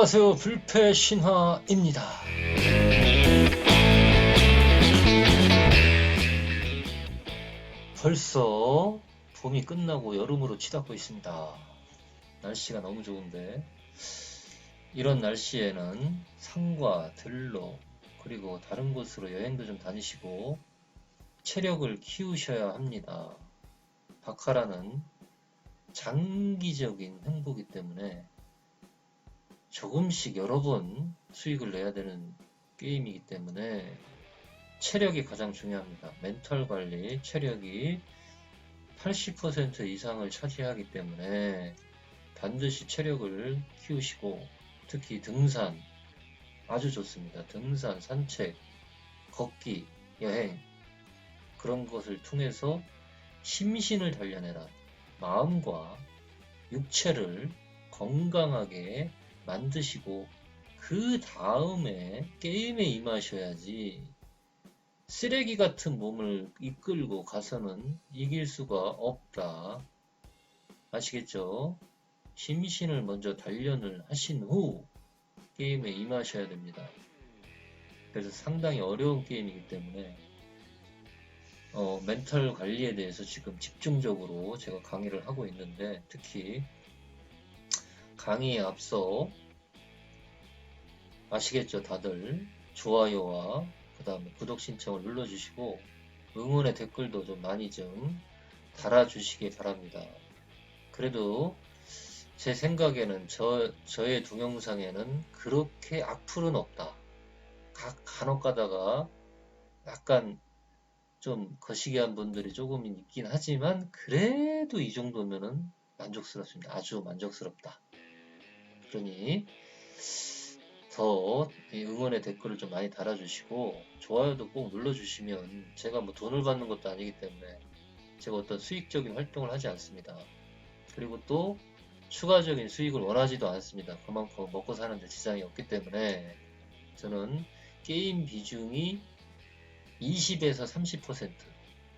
안녕하세요. 불패신화입니다. 벌써 봄이 끝나고 여름으로 치닫고 있습니다. 날씨가 너무 좋은데 이런 날씨에는 산과 들로 그리고 다른 곳으로 여행도 좀 다니시고 체력을 키우셔야 합니다. 바카라는 장기적인 행보이기 때문에 조금씩 여러 번 수익을 내야 되는 게임이기 때문에 체력이 가장 중요합니다. 멘탈 관리, 체력이 80% 이상을 차지하기 때문에 반드시 체력을 키우시고 특히 등산 아주 좋습니다. 등산, 산책, 걷기, 여행 그런 것을 통해서 심신을 단련해라. 마음과 육체를 건강하게 만드시고 그 다음에 게임에 임하셔야지 쓰레기 같은 몸을 이끌고 가서는 이길 수가 없다. 아시겠죠? 심신을 먼저 단련을 하신 후 게임에 임하셔야 됩니다. 그래서 상당히 어려운 게임이기 때문에 멘탈 관리에 대해서 지금 집중적으로 제가 강의를 하고 있는데 특히 강의에 앞서 아시겠죠? 다들 좋아요와 그 다음에 구독 신청을 눌러주시고 응원의 댓글도 좀 많이 좀 달아주시기 바랍니다. 그래도 제 생각에는 저의 동영상에는 그렇게 악플은 없다. 간혹 가다가 약간 좀 거시기한 분들이 조금 있긴 하지만 그래도 이 정도면은 만족스럽습니다. 아주 만족스럽다. 그러니 더 응원의 댓글을 좀 많이 달아주시고 좋아요도 꼭 눌러주시면 제가 뭐 돈을 받는 것도 아니기 때문에 제가 어떤 수익적인 활동을 하지 않습니다. 그리고 또 추가적인 수익을 원하지도 않습니다. 그만큼 먹고 사는데 지장이 없기 때문에 저는 게임 비중이 20에서 30%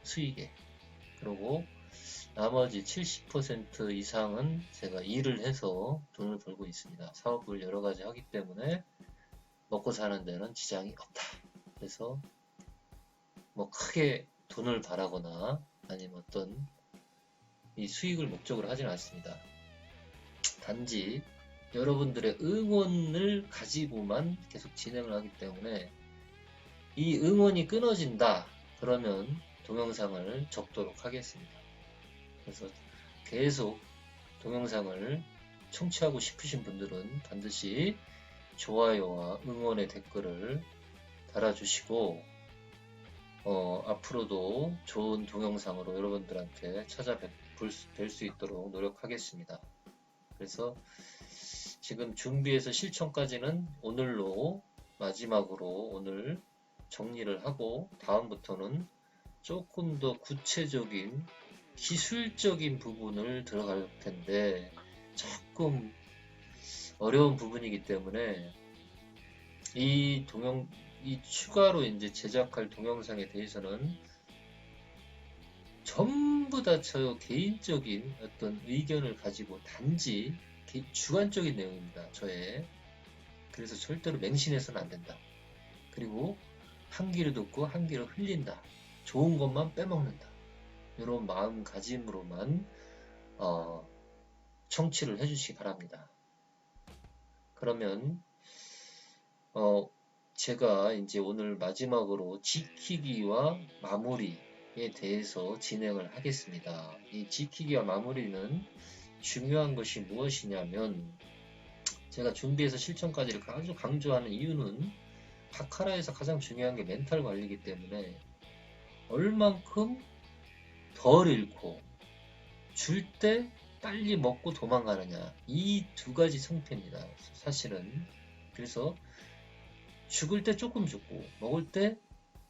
수익에 그리고 나머지 70% 이상은 제가 일을 해서 돈을 벌고 있습니다. 사업을 여러 가지 하기 때문에 먹고 사는 데는 지장이 없다. 그래서 뭐 크게 돈을 바라거나 아니면 어떤 이 수익을 목적으로 하지는 않습니다. 단지 여러분들의 응원을 가지고만 계속 진행을 하기 때문에 이 응원이 끊어진다 그러면 동영상을 접도록 하겠습니다. 그래서 계속 동영상을 청취하고 싶으신 분들은 반드시 좋아요와 응원의 댓글을 달아주시고 앞으로도 좋은 동영상으로 여러분들한테 찾아뵐 수 있도록 노력하겠습니다. 그래서 지금 준비해서 실천까지는 오늘로 마지막으로 오늘 정리를 하고 다음부터는 조금 더 구체적인 기술적인 부분을 들어갈 텐데 조금 어려운 부분이기 때문에 이 추가로 이제 제작할 동영상에 대해서는 전부 다 저 개인적인 어떤 의견을 가지고 단지 주관적인 내용입니다. 그래서 절대로 맹신해서는 안 된다. 그리고 한 귀로 듣고 한 귀로 흘린다. 좋은 것만 빼먹는다. 이런 마음가짐으로만 청취를 해주시기 바랍니다. 그러면 제가 이제 오늘 마지막으로 지키기와 마무리에 대해서 진행을 하겠습니다. 이 지키기와 마무리는 중요한 것이 무엇이냐면 제가 준비해서 실천까지를 아주 강조하는 이유는 바카라에서 가장 중요한 게 멘탈 관리이기 때문에 얼만큼 덜 잃고 줄 때 빨리 먹고 도망가느냐 이 두 가지 성패입니다. 사실은 그래서 죽을 때 조금 죽고 먹을 때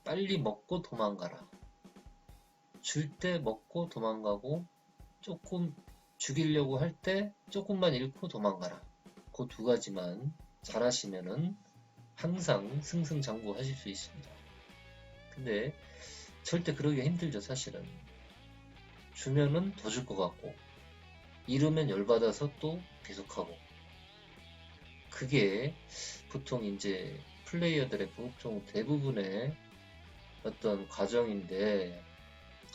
빨리 먹고 도망가라. 줄 때 먹고 도망가고 조금 죽이려고 할 때 조금만 잃고 도망가라. 그 두 가지만 잘하시면은 항상 승승장구하실 수 있습니다. 근데 절대 그러기가 힘들죠. 사실은 주면은 더 줄 것 같고 잃으면 열받아서 또 계속하고 그게 보통 이제 플레이어들의 보통 대부분의 어떤 과정인데,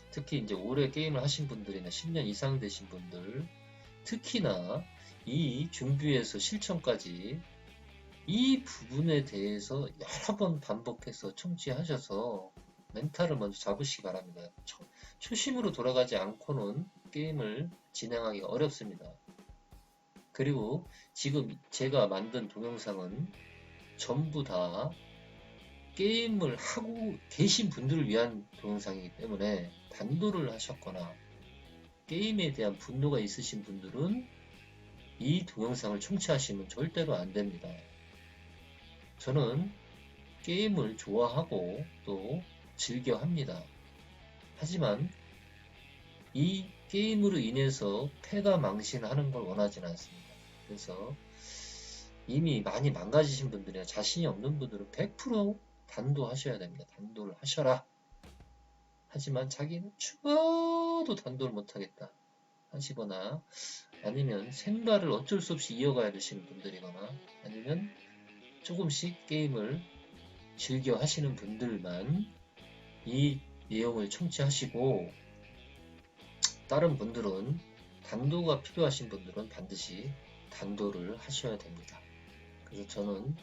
특히 이제 오래 게임을 하신 분들이나 10년 이상 되신 분들, 특히나 이 준비에서 실천까지 이 부분에 대해서 여러 번 반복해서 청취하셔서 멘탈을 먼저 잡으시기 바랍니다. 초심으로 돌아가지 않고는 게임을 진행하기 어렵습니다. 그리고 지금 제가 만든 동영상은 전부 다 게임을 하고 계신 분들을 위한 동영상이기 때문에, 단도를 하셨거나 게임에 대한 분노가 있으신 분들은 이 동영상을 청취하시면 절대로 안 됩니다. 저는 게임을 좋아하고 또 즐겨 합니다. 하지만 이 게임으로 인해서 패가 망신하는 걸 원하지는 않습니다. 그래서 이미 많이 망가지신 분들이나 자신이 없는 분들은 100% 단도하셔야 됩니다. 단도를 하셔라. 하지만 자기는 죽어도 단도를 못하겠다 하시거나, 아니면 생가를 어쩔 수 없이 이어가야 되시는 분들이거나, 아니면 조금씩 게임을 즐겨 하시는 분들만 이 내용을 청취하시고, 다른 분들은, 단도가 필요하신 분들은 반드시 단도를 하셔야 됩니다. 그래서 저는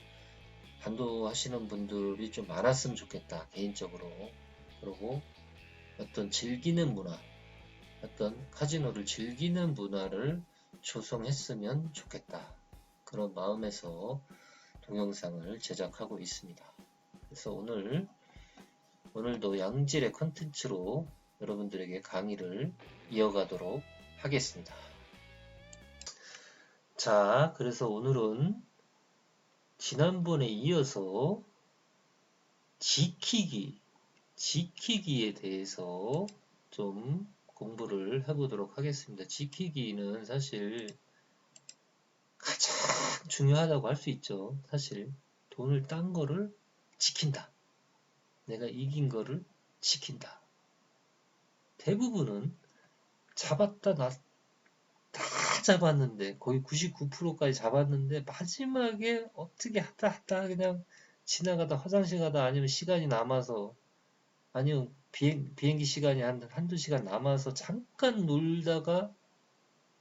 단도 하시는 분들이 좀 많았으면 좋겠다, 개인적으로. 그리고 어떤 즐기는 문화, 어떤 카지노를 즐기는 문화를 조성했으면 좋겠다, 그런 마음에서 동영상을 제작하고 있습니다. 그래서 오늘도 양질의 컨텐츠로 여러분들에게 강의를 이어가도록 하겠습니다. 자, 그래서 오늘은 지난번에 이어서 지키기에 대해서 좀 공부를 해보도록 하겠습니다. 지키기는 사실 가장 중요하다고 할 수 있죠. 사실 돈을 딴 거를 지킨다. 내가 이긴 거를 지킨다. 대부분은 잡았다 다 잡았는데, 거의 99%까지 잡았는데 마지막에 어떻게 하다 그냥 지나가다 화장실 가다, 아니면 시간이 남아서, 아니면 비행기 시간이 한두 시간 남아서 잠깐 놀다가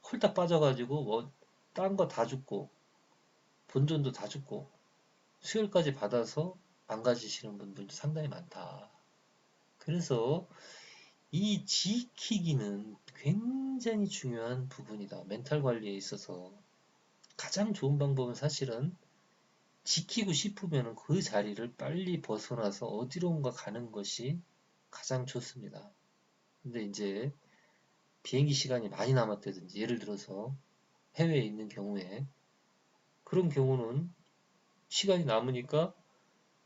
홀딱 빠져가지고 딴 거 다 죽고 본전도 다 죽고 수혈까지 받아서 망가지시는 분들도 상당히 많다. 그래서 이 지키기는 굉장히 중요한 부분이다. 멘탈 관리에 있어서 가장 좋은 방법은 사실은 지키고 싶으면 그 자리를 빨리 벗어나서 어디론가 가는 것이 가장 좋습니다. 근데 이제 비행기 시간이 많이 남았다든지, 예를 들어서 해외에 있는 경우에, 그런 경우는 시간이 남으니까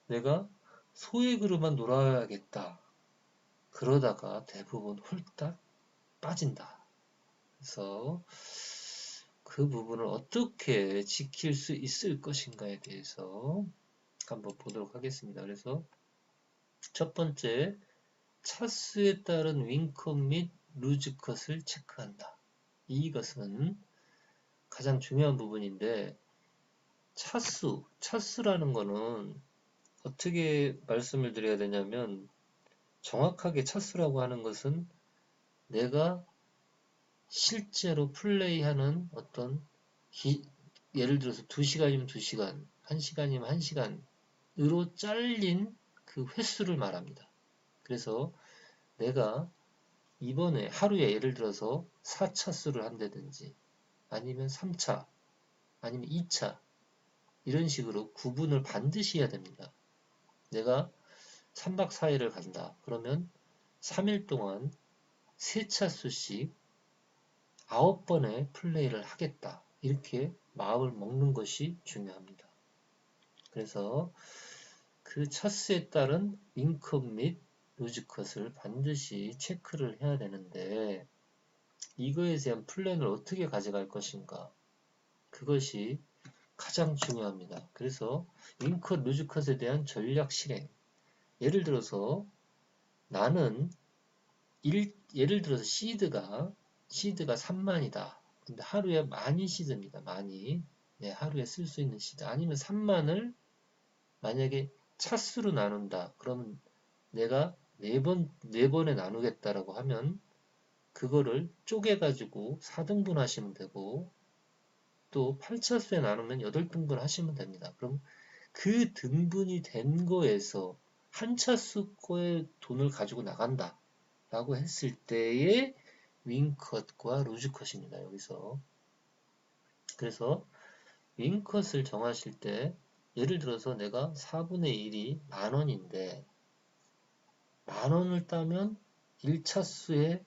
내가 소액으로만 놀아야겠다, 그러다가 대부분 홀딱 빠진다. 그래서 그 부분을 어떻게 지킬 수 있을 것인가에 대해서 한번 보도록 하겠습니다. 그래서 첫 번째, 차수에 따른 윈컷 및 루즈컷을 체크한다. 이것은 가장 중요한 부분인데, 차수라는 거는 어떻게 말씀을 드려야 되냐면, 정확하게 차수라고 하는 것은 내가 실제로 플레이하는 어떤 예를 들어서 2시간이면 2시간, 1시간이면 1시간으로 잘린 그 횟수를 말합니다. 그래서 내가 이번에 하루에 예를 들어서 4차수를 한다든지, 아니면 3차, 아니면 2차, 이런 식으로 구분을 반드시 해야 됩니다. 내가 3박 4일을 간다. 그러면 3일 동안 3차수씩 9번의 플레이를 하겠다. 이렇게 마음을 먹는 것이 중요합니다. 그래서 그 차수에 따른 윙컷 및 루즈컷을 반드시 체크를 해야 되는데, 이거에 대한 플랜을 어떻게 가져갈 것인가, 그것이 가장 중요합니다. 그래서 윙컷, 루즈컷에 대한 전략 실행, 예를 들어서 나는 예를 들어서 시드가 3만이다. 근데 하루에 만이 시드입니다. 만이. 하루에 쓸 수 있는 시드. 아니면 3만을 만약에 차수로 나눈다. 그러면 내가 4번에 나누겠다라고 하면 그거를 쪼개가지고 4등분 하시면 되고, 또 8차수에 나누면 8등분 하시면 됩니다. 그럼 그 등분이 된 거에서 한 차수 거에 돈을 가지고 나간다 라고 했을 때의 윙컷과 루즈컷입니다. 여기서. 그래서 윙컷을 정하실 때 예를 들어서 내가 4분의 1이 만원인데 만원을 따면 1차수의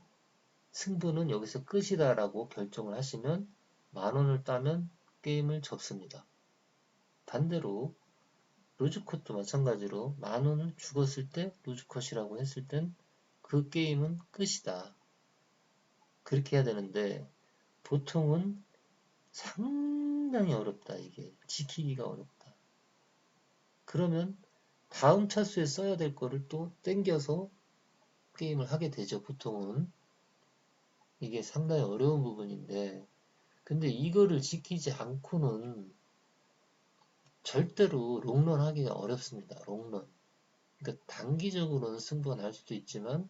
승부는 여기서 끝이다 라고 결정을 하시면 만원을 따면 게임을 접습니다. 반대로 루즈컷도 마찬가지로 만원을 죽었을 때 루즈컷이라고 했을 땐 그 게임은 끝이다. 그렇게 해야 되는데 보통은 상당히 어렵다. 이게 지키기가 어렵다. 그러면 다음 차수에 써야 될 거를 또 땡겨서 게임을 하게 되죠. 보통은 이게 상당히 어려운 부분인데 근데 이거를 지키지 않고는 절대로 롱런 하기가 어렵습니다. 롱런. 그러니까 단기적으로는 승부가 날 수도 있지만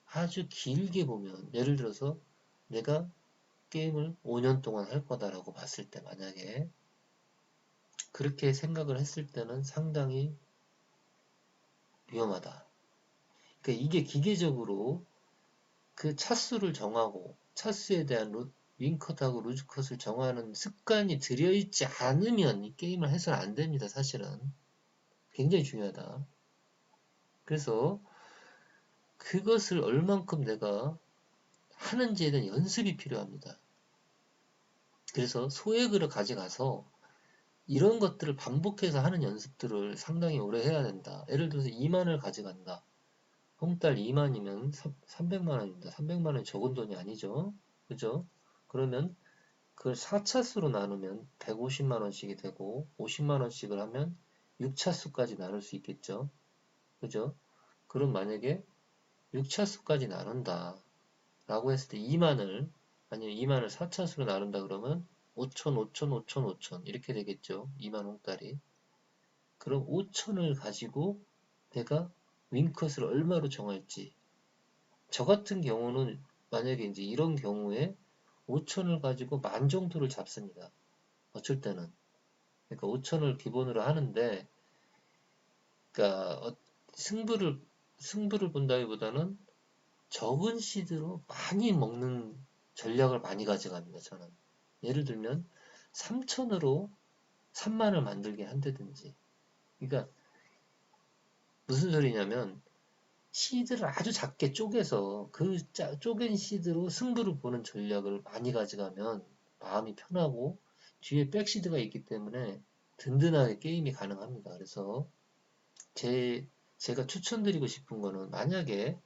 아주 길게 보면 예를 들어서 내가 게임을 5년 동안 할 거다라고 봤을 때 만약에 그렇게 생각을 했을 때는 상당히 위험하다. 그러니까 이게 기계적으로 그 차수를 정하고 차수에 대한 윙컷하고 루즈컷을 정하는 습관이 들여있지 않으면 이 게임을 해서는 안 됩니다. 사실은. 굉장히 중요하다. 그래서 그것을 얼만큼 내가 하는지에 대한 연습이 필요합니다. 그래서 소액을 가져가서 이런 것들을 반복해서 하는 연습들을 상당히 오래 해야 된다. 예를 들어서 2만을 가져간다. 홍달 2만이면 300만원입니다. 300만원이 적은 돈이 아니죠. 그죠? 그러면 그걸 4차수로 나누면 150만원씩이 되고 50만원씩을 하면 6차수까지 나눌 수 있겠죠. 그죠? 그럼 만약에 6차수까지 나눈다 라고 했을 때 2만을 아니면 2만을 4차수로 나눈다 그러면 5천, 5천, 5천, 5천 이렇게 되겠죠. 2만 홍달이. 그럼 5천을 가지고 내가 윙컷을 얼마로 정할지. 저 같은 경우는 만약에 이제 이런 경우에 5천을 가지고 만 정도를 잡습니다. 어쩔 때는. 그러니까 5천을 기본으로 하는데, 그러니까 승부를 본다기보다는 적은 시드로 많이 먹는 전략을 많이 가져갑니다. 저는. 예를 들면 3천으로 3만을 만들게 한다든지. 그러니까 무슨 소리냐면 시드를 아주 작게 쪼개서 그 쪼갠 시드로 승부를 보는 전략을 많이 가져가면 마음이 편하고 뒤에 백시드가 있기 때문에 든든하게 게임이 가능합니다. 그래서 제가 추천드리고 싶은 거는 만약에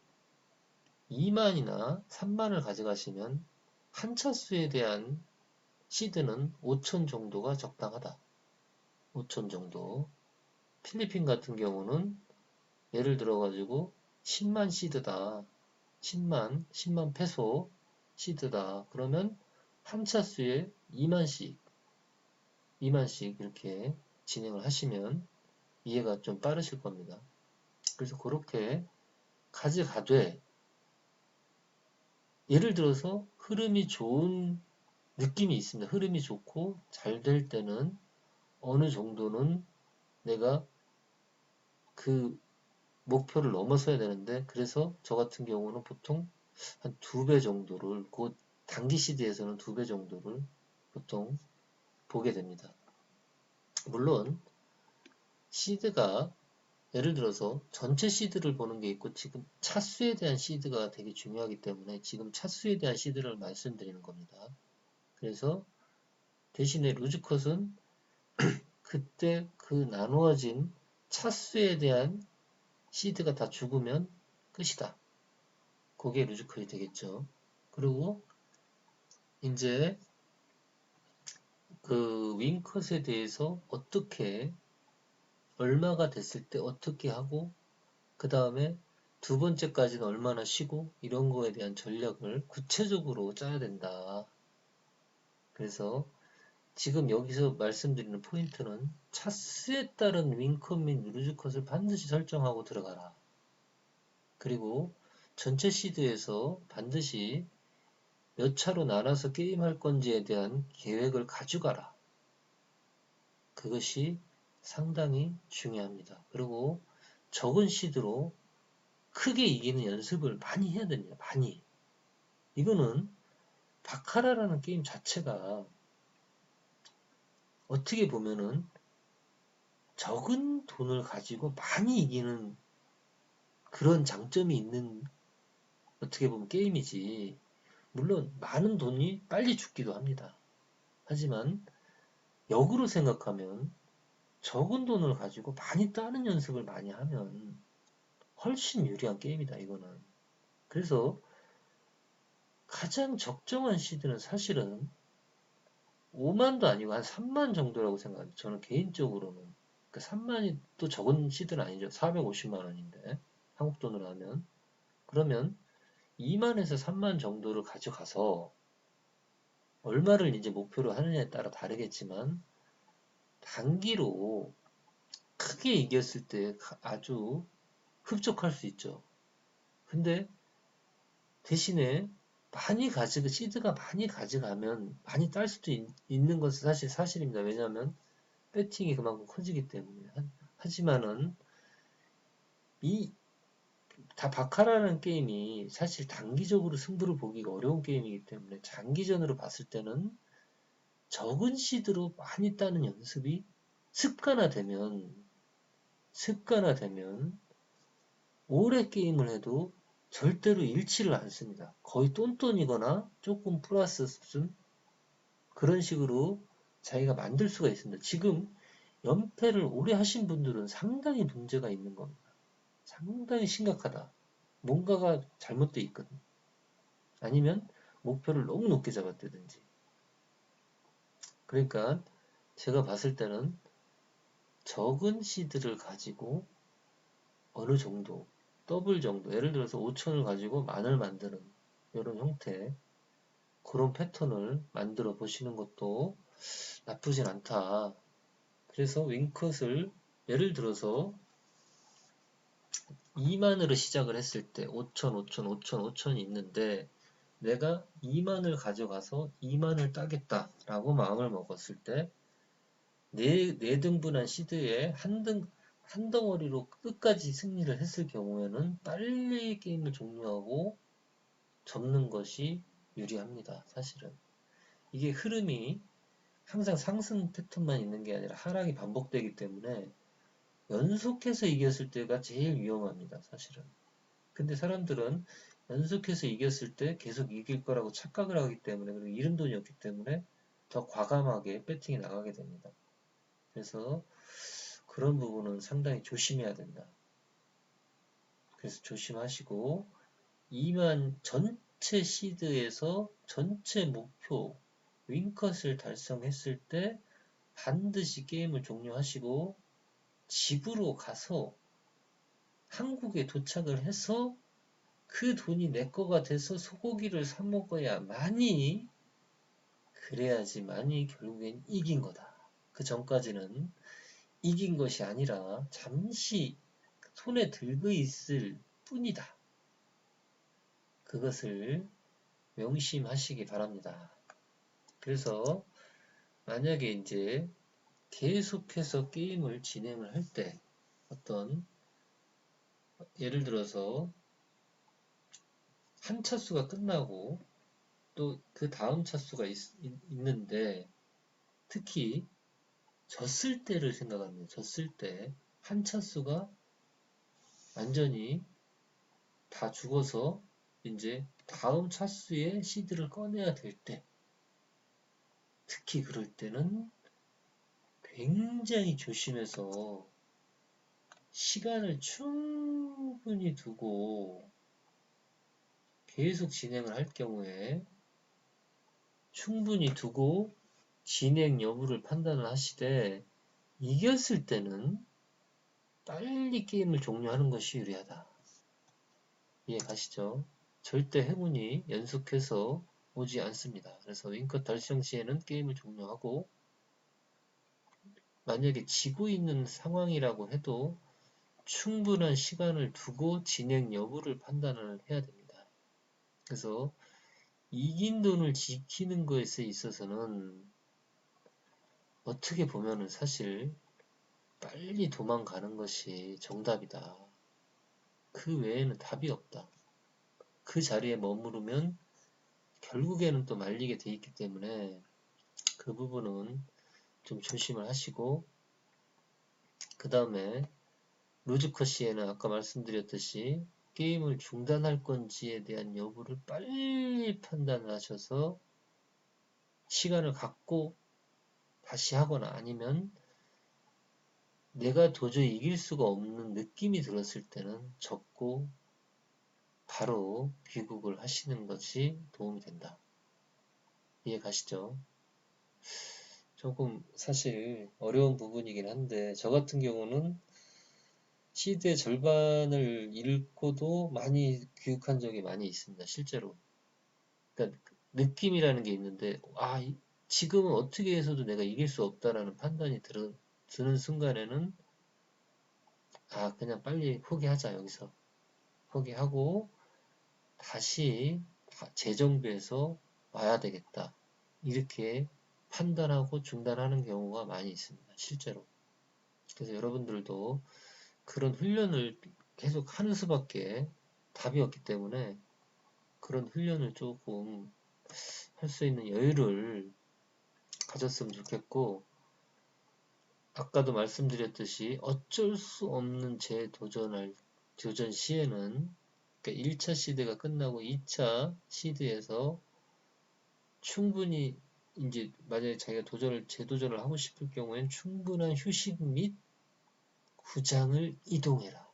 2만이나 3만을 가져가시면 한 차수에 대한 시드는 5천 정도가 적당하다. 5천 정도. 필리핀 같은 경우는 예를 들어가지고 10만 시드다. 10만 페소 시드다. 그러면 한 차수에 2만씩 이렇게 진행을 하시면 이해가 좀 빠르실 겁니다. 그래서 그렇게 가져가되 예를 들어서 흐름이 좋은 느낌이 있습니다. 흐름이 좋고 잘 될 때는 어느 정도는 내가 그 목표를 넘어서야 되는데 그래서 저 같은 경우는 보통 한 2배 정도를 곧 단기 시드에서는 2배 정도를 보통 보게 됩니다. 물론 시드가 예를 들어서 전체 시드를 보는 게 있고 지금 차수에 대한 시드가 되게 중요하기 때문에 지금 차수에 대한 시드를 말씀드리는 겁니다. 그래서 대신에 루즈컷은 그때 그 나누어진 차수에 대한 시드가 다 죽으면 끝이다. 그게 루즈컷이 되겠죠. 그리고 이제 그 윙컷에 대해서 어떻게 얼마가 됐을 때 어떻게 하고 그 다음에 두 번째까지는 얼마나 쉬고 이런 거에 대한 전략을 구체적으로 짜야 된다. 그래서 지금 여기서 말씀드리는 포인트는 차수에 따른 윙컷 및 루즈컷을 반드시 설정하고 들어가라. 그리고 전체 시드에서 반드시 몇 차로 나눠서 게임할 건지에 대한 계획을 가져가라. 그것이 상당히 중요합니다. 그리고 적은 시드로 크게 이기는 연습을 많이 해야 됩니다. 많이. 이거는 바카라라는 게임 자체가 어떻게 보면은 적은 돈을 가지고 많이 이기는 그런 장점이 있는 어떻게 보면 게임이지. 물론 많은 돈이 빨리 죽기도 합니다. 하지만 역으로 생각하면 적은 돈을 가지고 많이 따는 연습을 많이 하면 훨씬 유리한 게임이다, 이거는. 그래서 가장 적정한 시드는 사실은 5만도 아니고 한 3만 정도라고 생각합니다. 저는 개인적으로는. 그 3만이 또 적은 시드는 아니죠. 450만 원인데. 한국 돈으로 하면. 그러면 2만에서 3만 정도를 가져가서 얼마를 이제 목표로 하느냐에 따라 다르겠지만 단기로 크게 이겼을 때 아주 흡족할 수 있죠. 근데 대신에 시드가 많이 가져가면 많이 딸 수도 있는 것은 사실입니다. 왜냐하면 배팅이 그만큼 커지기 때문에. 하지만은 이 다 바카라는 게임이 사실 단기적으로 승부를 보기가 어려운 게임이기 때문에 장기전으로 봤을 때는 적은 시드로 많이 따는 연습이 습관화되면 오래 게임을 해도 절대로 잃지를 않습니다. 거의 똔똔이거나 조금 플러스 수준 그런 식으로 자기가 만들 수가 있습니다. 지금 연패를 오래 하신 분들은 상당히 문제가 있는 겁니다. 상당히 심각하다. 뭔가가 잘못되어 있거든. 아니면 목표를 너무 높게 잡았다든지. 그러니까 제가 봤을 때는 적은 시드를 가지고 어느 정도, 더블 정도, 예를 들어서 5천을 가지고 만을 만드는 이런 형태, 그런 패턴을 만들어 보시는 것도 나쁘진 않다. 그래서 윙컷을 예를 들어서 2만으로 시작을 했을 때 5천, 5천, 5천, 5천이 있는데 내가 2만을 가져가서 2만을 따겠다라고 마음을 먹었을 때 네 등분한 시드에 한 덩어리로 끝까지 승리를 했을 경우에는 빨리 게임을 종료하고 접는 것이 유리합니다. 사실은. 이게 흐름이 항상 상승 패턴만 있는 게 아니라 하락이 반복되기 때문에 연속해서 이겼을 때가 제일 위험합니다. 사실은. 근데 사람들은 연속해서 이겼을 때 계속 이길 거라고 착각을 하기 때문에 그리고 잃은 돈이 없기 때문에 더 과감하게 배팅이 나가게 됩니다. 그래서 그런 부분은 상당히 조심해야 된다. 그래서 조심하시고 2만 전체 시드에서 전체 목표 윙컷을 달성했을 때 반드시 게임을 종료하시고 집으로 가서 한국에 도착을 해서 그 돈이 내 거가 돼서 소고기를 사 먹어야만이 그래야지만이 결국엔 이긴 거다. 그 전까지는 이긴 것이 아니라 잠시 손에 들고 있을 뿐이다. 그것을 명심하시기 바랍니다. 그래서 만약에 이제 계속해서 게임을 진행을 할 때 어떤 예를 들어서 한 차수가 끝나고 또 그 다음 차수가 있는데 특히 졌을 때를 생각합니다. 졌을 때 한 차수가 완전히 다 죽어서 이제 다음 차수의 시드를 꺼내야 될 때, 특히 그럴 때는 굉장히 조심해서 시간을 충분히 두고 계속 진행을 할 경우에 충분히 두고 진행 여부를 판단을 하시되 이겼을 때는 빨리 게임을 종료하는 것이 유리하다. 이해 가시죠? 절대 행운이 연속해서 오지 않습니다. 그래서 윙컷 달성 시에는 게임을 종료하고 만약에 지고 있는 상황이라고 해도 충분한 시간을 두고 진행 여부를 판단을 해야 됩니다. 그래서 이긴 돈을 지키는 것에 있어서는 어떻게 보면은 사실 빨리 도망가는 것이 정답이다. 그 외에는 답이 없다. 그 자리에 머무르면 결국에는 또 말리게 돼 있기 때문에 그 부분은 좀 조심을 하시고, 그 다음에 루즈컷 시에는 아까 말씀드렸듯이 게임을 중단할 건지에 대한 여부를 빨리 판단을 하셔서 시간을 갖고 다시 하거나, 아니면 내가 도저히 이길 수가 없는 느낌이 들었을 때는 접고 바로 귀국을 하시는 것이 도움이 된다. 이해 가시죠? 조금 사실 어려운 부분이긴 한데, 저 같은 경우는 시드의 절반을 읽고도 많이 귀국한 적이 많이 있습니다. 실제로. 그러니까 느낌이라는 게 있는데, 지금은 어떻게 해서도 내가 이길 수 없다라는 판단이 드는 순간에는 그냥 빨리 포기하자. 여기서 포기하고 다시 재정비해서 와야 되겠다. 이렇게 판단하고 중단하는 경우가 많이 있습니다. 실제로. 그래서 여러분들도 그런 훈련을 계속 하는 수밖에 답이 없기 때문에 그런 훈련을 조금 할 수 있는 여유를 가졌으면 좋겠고, 아까도 말씀드렸듯이 어쩔 수 없는 도전 시에는, 그러니까 1차 시드가 끝나고 2차 시드에서 충분히 이제 만약에 자기가 재도전을 하고 싶을 경우엔 충분한 휴식 및 구장을 이동해라.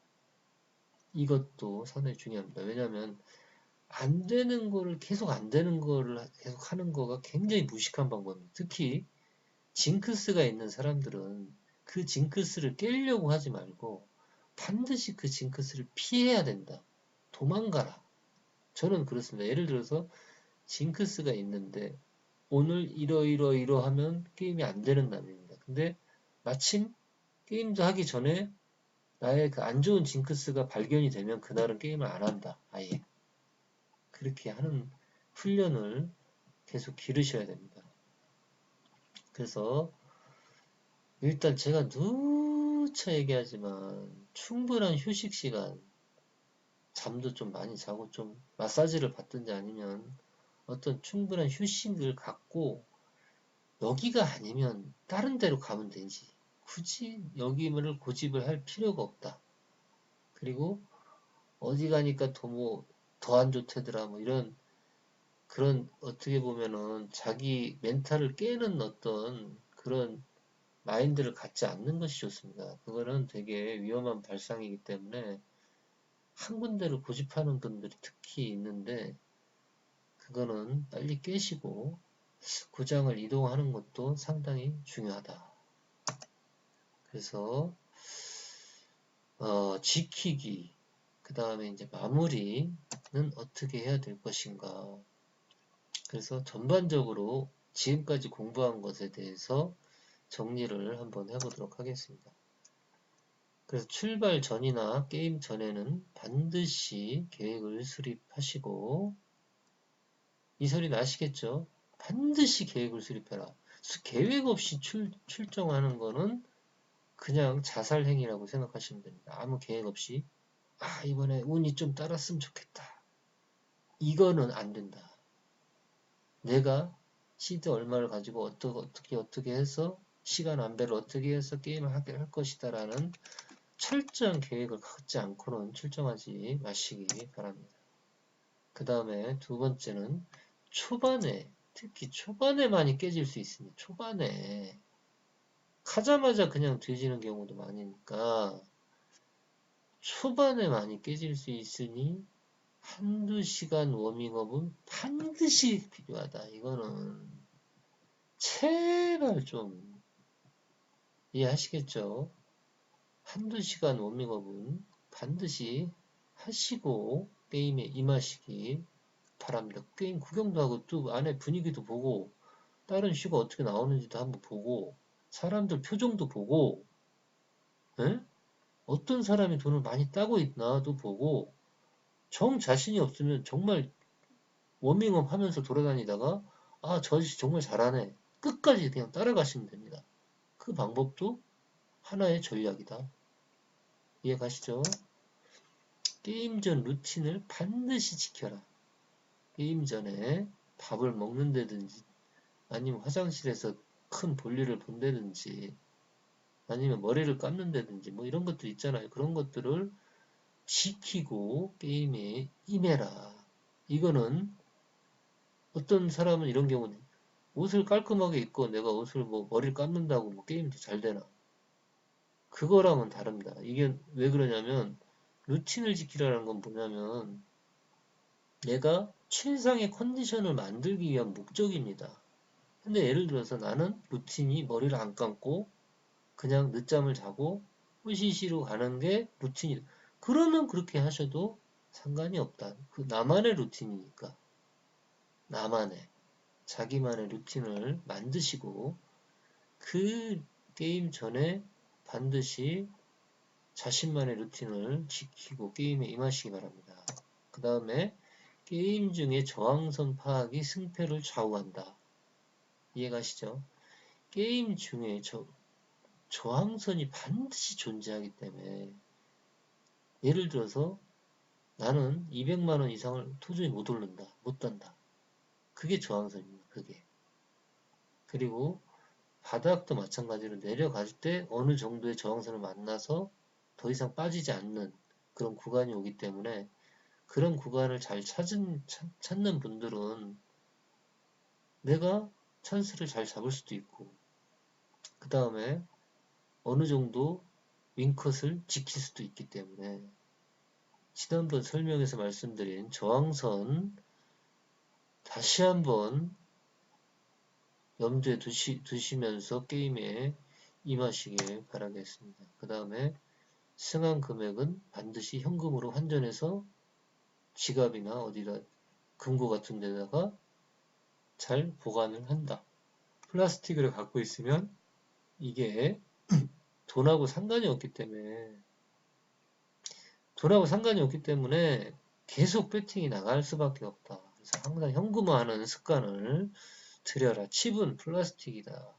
이것도 상당히 중요합니다. 왜냐하면 안 되는 거를 계속 안 되는 거를 계속 하는 거가 굉장히 무식한 방법입니다. 특히 징크스가 있는 사람들은 그 징크스를 깨려고 하지 말고 반드시 그 징크스를 피해야 된다. 도망가라. 저는 그렇습니다. 예를 들어서 징크스가 있는데 오늘 이러하면 게임이 안 되는 날입니다. 근데 마침 게임도 하기 전에 나의 그 안 좋은 징크스가 발견이 되면 그날은 게임을 안 한다. 아예. 그렇게 하는 훈련을 계속 기르셔야 됩니다. 그래서 일단 제가 누차 얘기하지만 충분한 휴식 시간, 잠도 좀 많이 자고 좀 마사지를 받든지 아니면 어떤 충분한 휴식을 갖고, 여기가 아니면 다른 데로 가면 되지. 굳이 여기를 고집을 할 필요가 없다. 그리고 어디 가니까 더 안 좋대더라. 뭐 이런, 그런 어떻게 보면은 자기 멘탈을 깨는 어떤 그런 마인드를 갖지 않는 것이 좋습니다. 그거는 되게 위험한 발상이기 때문에 한 군데를 고집하는 분들이 특히 있는데, 그거는 빨리 깨시고 구장을 이동하는 것도 상당히 중요하다. 그래서 지키기, 그 다음에 이제 마무리는 어떻게 해야 될 것인가. 그래서 전반적으로 지금까지 공부한 것에 대해서 정리를 한번 해보도록 하겠습니다. 그래서 출발 전이나 게임 전에는 반드시 계획을 수립하시고, 이 소리는 아시겠죠? 반드시 계획을 수립해라. 계획 없이 출정하는 거는 그냥 자살행위라고 생각하시면 됩니다. 아무 계획 없이 이번에 운이 좀 따랐으면 좋겠다. 이거는 안 된다. 내가 시드 얼마를 가지고 어떻게 해서 시간 안배를 어떻게 해서 게임을 하게 할 것이다 라는 철저한 계획을 갖지 않고는 출정하지 마시기 바랍니다. 그 다음에 두 번째는 초반에, 특히 초반에 많이 깨질 수 있습니다. 초반에 가자마자 그냥 뒤지는 경우도 많으니까 초반에 많이 깨질 수 있으니 한두 시간 워밍업은 반드시 필요하다. 이거는 제발 좀 이해하시겠죠? 한두 시간 워밍업은 반드시 하시고 게임에 임하시기 바랍니다. 게임 구경도 하고 또 안에 분위기도 보고 다른 슈가 어떻게 나오는지도 한번 보고 사람들 표정도 보고, 에? 어떤 사람이 돈을 많이 따고 있나도 보고, 정 자신이 없으면 정말 워밍업 하면서 돌아다니다가, 아, 저 아저씨 정말 잘하네. 끝까지 그냥 따라가시면 됩니다. 그 방법도 하나의 전략이다. 이해 가시죠? 게임 전 루틴을 반드시 지켜라. 게임 전에 밥을 먹는다든지, 아니면 화장실에서 큰 볼일을 본다든지, 아니면 머리를 감는다든지, 뭐 이런 것들 있잖아요. 그런 것들을 지키고 게임에 임해라. 이거는 어떤 사람은 이런 경우는 옷을 깔끔하게 입고 내가 옷을 뭐 머리를 감는다고 뭐 게임이 잘 되나? 그거랑은 다릅니다. 이게 왜 그러냐면 루틴을 지키라는 건 뭐냐면 내가 최상의 컨디션을 만들기 위한 목적입니다. 근데 예를 들어서 나는 루틴이 머리를 안 감고 그냥 늦잠을 자고 후시시로 가는 게 루틴이다. 그러면 그렇게 하셔도 상관이 없다. 그 나만의 루틴이니까. 나만의. 자기만의 루틴을 만드시고 그 게임 전에 반드시 자신만의 루틴을 지키고 게임에 임하시기 바랍니다. 그 다음에 게임 중에 저항선 파악이 승패를 좌우한다. 이해가시죠? 게임 중에 저항선이 반드시 존재하기 때문에 예를 들어서 나는 200만원 이상을 도저히 못 오른다. 못 단다. 그게 저항선입니다. 그게. 그리고 바닥도 마찬가지로 내려갈 때 어느 정도의 저항선을 만나서 더 이상 빠지지 않는 그런 구간이 오기 때문에 그런 구간을 잘 찾는 분들은 내가 찬스를 잘 잡을 수도 있고 그 다음에 어느 정도 윙컷을 지킬 수도 있기 때문에 지난번 설명에서 말씀드린 저항선 다시 한번 염두에 두시면서 게임에 임하시길 바라겠습니다. 그 다음에 승한 금액은 반드시 현금으로 환전해서 지갑이나 어디다 금고 같은 데다가 잘 보관을 한다. 플라스틱을 갖고 있으면 이게 돈하고 상관이 없기 때문에 계속 배팅이 나갈 수밖에 없다. 그래서 항상 현금화하는 습관을 들여라. 칩은 플라스틱이다.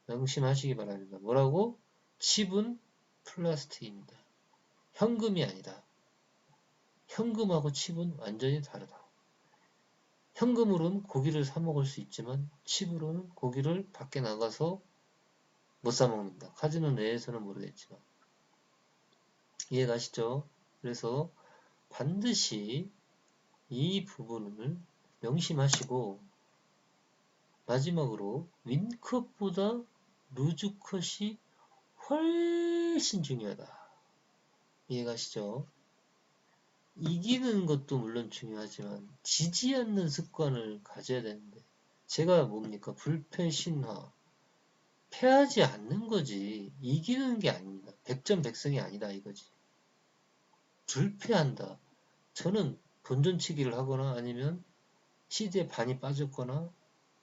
명심하시기 바랍니다. 뭐라고? 칩은 플라스틱입니다. 현금이 아니다. 현금하고 칩은 완전히 다르다. 현금으로는 고기를 사 먹을 수 있지만 칩으로는 고기를 밖에 나가서 못 사 먹는다. 카지노 내에서는 모르겠지만. 이해 가시죠? 그래서 반드시 이 부분을 명심하시고 마지막으로 윈컷보다 루즈컷이 훨씬 중요하다. 이해 가시죠? 이기는 것도 물론 중요하지만 지지 않는 습관을 가져야 되는데 제가 뭡니까? 불패 신화 패하지 않는 거지 이기는 게 아닙니다. 백전백승이 아니다 이거지. 불패한다. 저는 본전치기를 하거나 아니면 시드에 반이 빠졌거나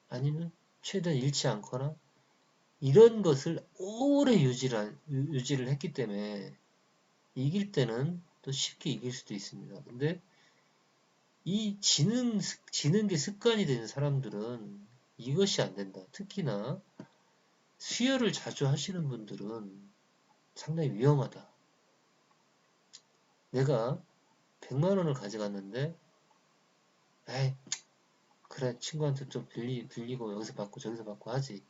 아니면 최대한 잃지 않거나 이런 것을 오래 유지를 했기 때문에 이길 때는 또 쉽게 이길 수도 있습니다. 근데 이 지는 게 습관이 되는 사람들은 이것이 안 된다. 특히나 수혈을 자주 하시는 분들은 상당히 위험하다. 내가 100만 원을 가져갔는데 에이 그래 친구한테 좀 빌리고 여기서 받고 저기서 받고 하지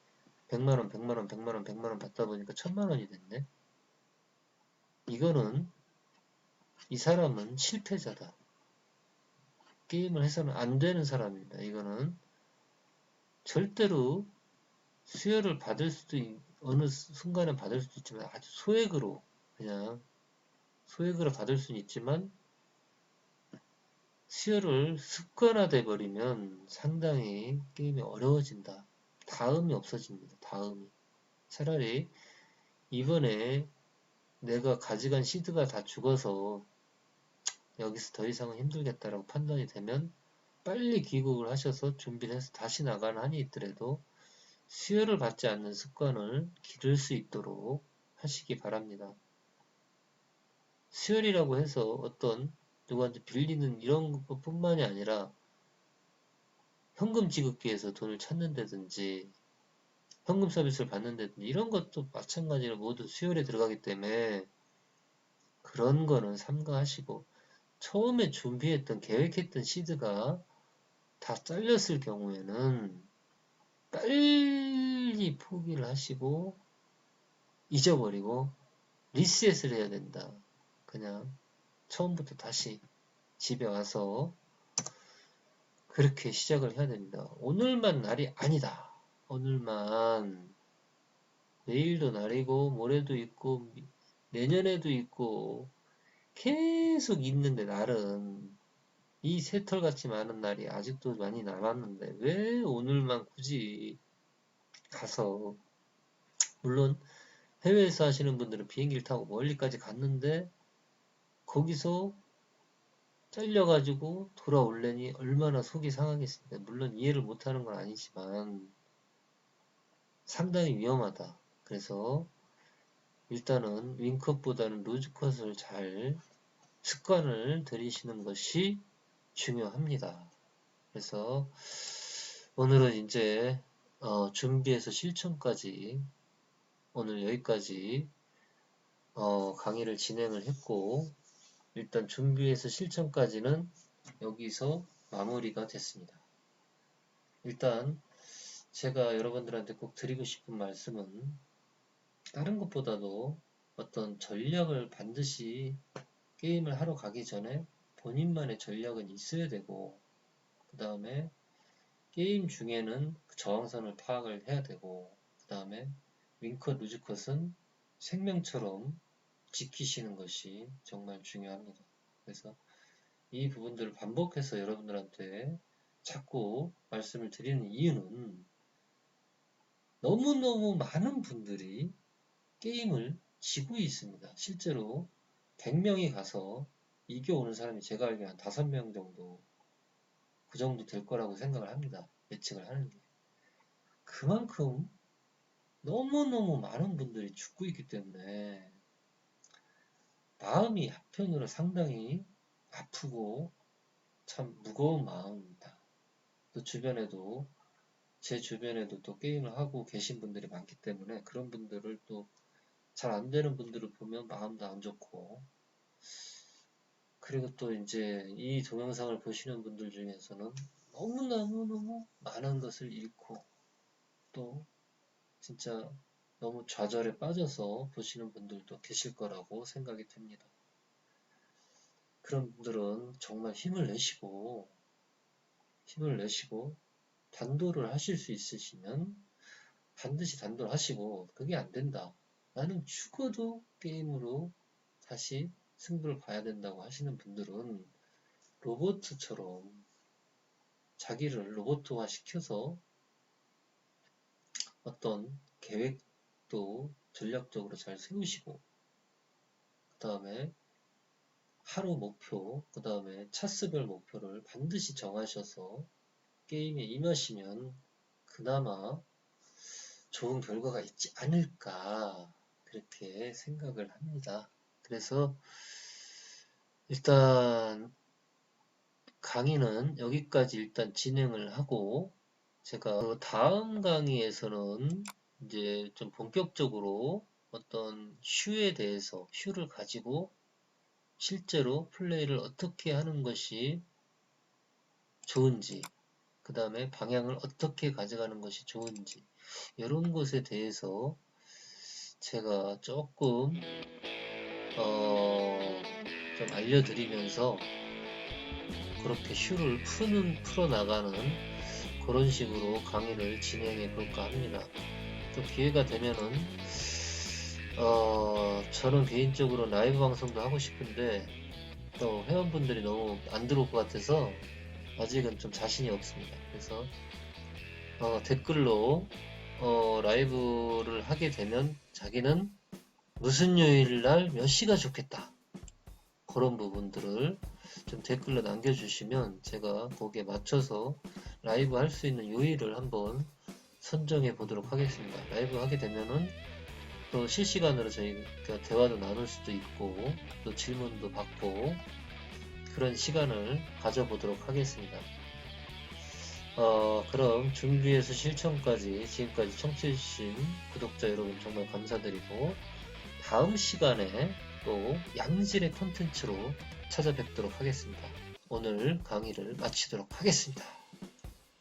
100만 원, 100만 원, 100만 원, 100만 원 받다 보니까 1000만 원이 됐네. 이거는 이 사람은 실패자다. 게임을 해서는 안 되는 사람입니다. 이거는 절대로 수혈을 받을 수도 어느 순간에 받을 수도 있지만 아주 소액으로 그냥 소액으로 받을 수는 있지만 수혈을 습관화돼 버리면 상당히 게임이 어려워진다. 다음이 없어집니다. 다음이. 차라리 이번에 내가 가져간 시드가 다 죽어서 여기서 더 이상은 힘들겠다라고 판단이 되면 빨리 귀국을 하셔서 준비를 해서 다시 나가는 한이 있더라도 수혈을 받지 않는 습관을 기를 수 있도록 하시기 바랍니다. 수혈이라고 해서 어떤 누구한테 빌리는 이런 것뿐만이 아니라 현금 지급기에서 돈을 찾는다든지 현금 서비스를 받는다든지 이런 것도 마찬가지로 모두 수혈에 들어가기 때문에 그런 거는 삼가하시고 처음에 준비했던 계획했던 시드가 다 잘렸을 경우에는 빨리 포기를 하시고 잊어버리고 리셋을 해야 된다. 그냥 처음부터 다시 집에 와서 그렇게 시작을 해야 됩니다. 오늘만 날이 아니다. 오늘만 내일도 날이고 모레도 있고 내년에도 있고 계속 있는데 날은 이 새털같이 많은 날이 아직도 많이 남았는데 왜 오늘만 굳이 가서 물론 해외에서 하시는 분들은 비행기를 타고 멀리까지 갔는데 거기서 잘려가지고 돌아올래니 얼마나 속이 상하겠습니까? 물론 이해를 못하는 건 아니지만 상당히 위험하다. 그래서 일단은 윙컷보다는 루즈컷을 잘 습관을 들이시는 것이 중요합니다. 그래서 오늘은 이제 준비해서 실천까지 오늘 여기까지 강의를 진행을 했고 일단 준비해서 실천까지는 여기서 마무리가 됐습니다. 일단 제가 여러분들한테 꼭 드리고 싶은 말씀은 다른 것보다도 어떤 전략을 반드시 게임을 하러 가기 전에 본인만의 전략은 있어야 되고 그 다음에 게임 중에는 저항선을 파악을 해야 되고 그 다음에 윙컷, 루즈컷은 생명처럼 지키시는 것이 정말 중요합니다. 그래서 이 부분들을 반복해서 여러분들한테 자꾸 말씀을 드리는 이유는 너무너무 많은 분들이 게임을 지고 있습니다. 실제로 100명이 가서 이겨오는 사람이 제가 알기로 한 5명 정도 그 정도 될 거라고 생각을 합니다. 예측을 하는 게. 그만큼 너무너무 많은 분들이 죽고 있기 때문에 마음이 한편으로 상당히 아프고 참 무거운 마음입니다. 또 주변에도 제 주변에도 또 게임을 하고 계신 분들이 많기 때문에 그런 분들을 또 잘 안 되는 분들을 보면 마음도 안 좋고 그리고 또 이제 이 동영상을 보시는 분들 중에서는 너무너무 많은 것을 잃고 또 진짜 너무 좌절에 빠져서 보시는 분들도 계실 거라고 생각이 듭니다. 그런 분들은 정말 힘을 내시고 단도를 하실 수 있으시면 반드시 단도를 하시고 그게 안 된다. 나는 죽어도 게임으로 다시 승부를 봐야 된다고 하시는 분들은 로봇처럼 자기를 로봇화 시켜서 어떤 계획도 전략적으로 잘 세우시고 그 다음에 하루 목표, 그 다음에 차수별 목표를 반드시 정하셔서 게임에 임하시면 그나마 좋은 결과가 있지 않을까 그렇게 생각을 합니다. 그래서 일단 강의는 여기까지 일단 진행을 하고 제가 다음 강의에서는 이제 좀 본격적으로 어떤 슈에 대해서 슈를 가지고 실제로 플레이를 어떻게 하는 것이 좋은지 그 다음에 방향을 어떻게 가져가는 것이 좋은지 이런 것에 대해서 제가 조금 좀 알려드리면서 그렇게 슈를 풀어나가는 그런 식으로 강의를 진행해 볼까 합니다. 또 기회가 되면은 저는 개인적으로 라이브 방송도 하고 싶은데 또 회원분들이 너무 안 들어올 것 같아서 아직은 좀 자신이 없습니다. 그래서 댓글로 라이브를 하게 되면 자기는 무슨 요일날 몇 시가 좋겠다 그런 부분들을 좀 댓글로 남겨주시면 제가 거기에 맞춰서 라이브 할 수 있는 요일을 한번 선정해 보도록 하겠습니다. 라이브 하게 되면은 또 실시간으로 저희가 대화도 나눌 수도 있고 또 질문도 받고 그런 시간을 가져보도록 하겠습니다. 그럼 준비해서 실천까지 지금까지 청취해주신 구독자 여러분 정말 감사드리고 다음 시간에 또 양질의 콘텐츠로 찾아뵙도록 하겠습니다. 오늘 강의를 마치도록 하겠습니다.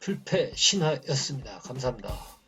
풀패 신화였습니다. 감사합니다.